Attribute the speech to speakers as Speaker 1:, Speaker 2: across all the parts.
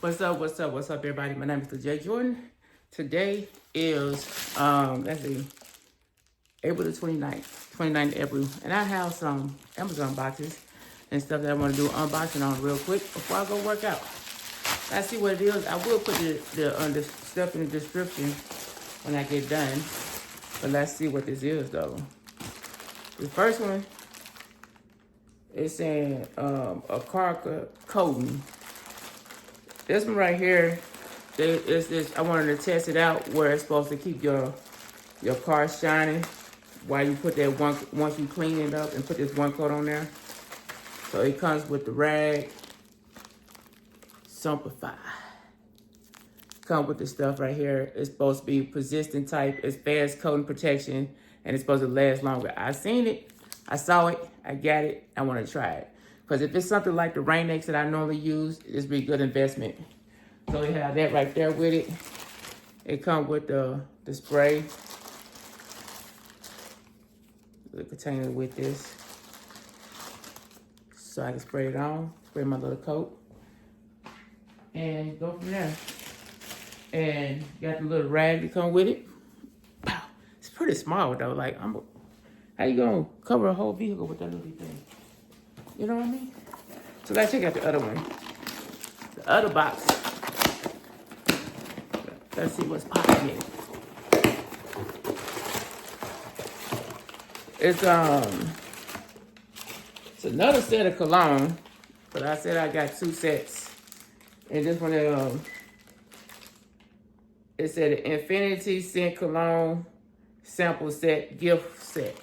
Speaker 1: What's up, everybody? My name is TheJ Jordan. Today is, let's see, April the 29th April. And I have some Amazon boxes and stuff that I want to do unboxing on real quick before I go work out. Let's see what it is. I will put the stuff in the description when I get done. But let's see what this is, though. The first one is saying a car coating. This one right here, I wanted to test it out where it's supposed to keep your car shining while you put that one, once you clean it up and put this one coat on there. So it comes with the rag, Simplify. Come with the stuff right here. It's supposed to be persistent type. It's fast coating protection and it's supposed to last longer. I seen it, I saw it, I got it, I want to try it. Because if it's something like the Rain-X that I normally use, it's be a good investment. So we have that right there with it. It comes with the spray. The container with this. So I can spray it on, spray my little coat. And go from there. And got the little rag to come with it. Wow. It's pretty small though. Like, how you gonna cover a whole vehicle with that little thing? You know what I mean? So let's check out the other one. The other box. Let's see what's popping in it. It's another set of cologne, but I said I got 2 sets. And this one it said an Infinity Scent Cologne sample set, gift set.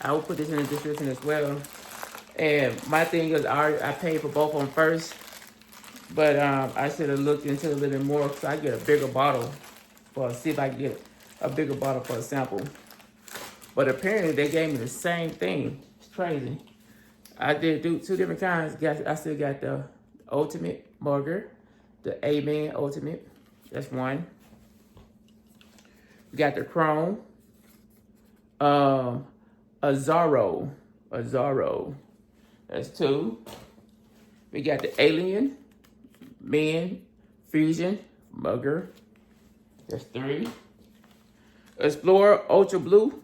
Speaker 1: I will put this in the description as well. And my thing is, I paid for both of them first, but I should have looked into it a little bit more, so I get a bigger bottle see if I can get a bigger bottle for a sample. But apparently they gave me the same thing. It's crazy. I did do 2 different kinds. I still got the Ultimate Burger, the Amen Ultimate. That's 1. We got the Chrome, Azaro. That's 2. We got the Alien Men Fusion Burger. That's 3. Explorer Ultra Blue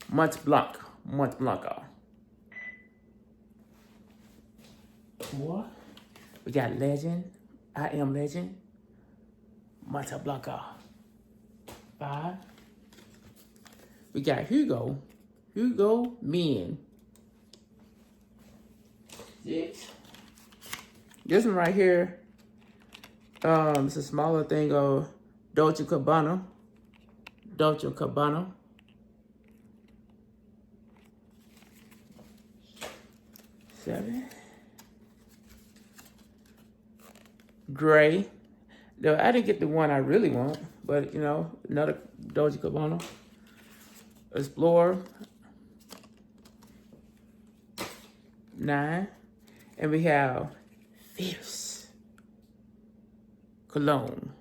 Speaker 1: Mont Blanc. 4. We got Legend. I Am Legend. Mont Blanc. 5. We got Hugo Men. 6. This one right here, it's a smaller thing of Dolce Gabbana. 7. Gray. Though I didn't get the one I really want, but you know, another Dolce Gabbana. Explorer. 9. And we have Fierce Cologne.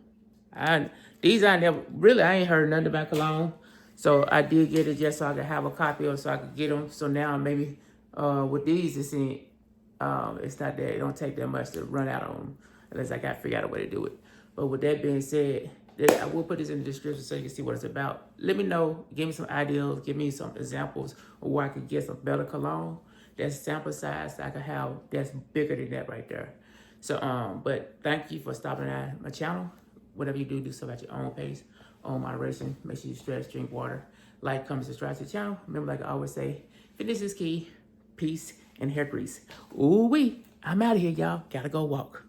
Speaker 1: I ain't heard nothing about cologne. So I did get it just so I could have a copy of it so I could get them. So now maybe with these, it's not that, it don't take that much to run out on them unless I got to figure out a way to do it. But with that being said, I will put this in the description so you can see what it's about. Let me know, give me some ideas, give me some examples of where I could get some better cologne that's sample size I could have that's bigger than that right there. So, but thank you for stopping at my channel. Whatever you do stuff at your own pace, own moderation. Make sure you stretch, drink water, like, comment, subscribe to the channel. Remember, like I always say, fitness is key, peace, and hair grease. Ooh-wee, I'm out of here, y'all. Gotta go walk.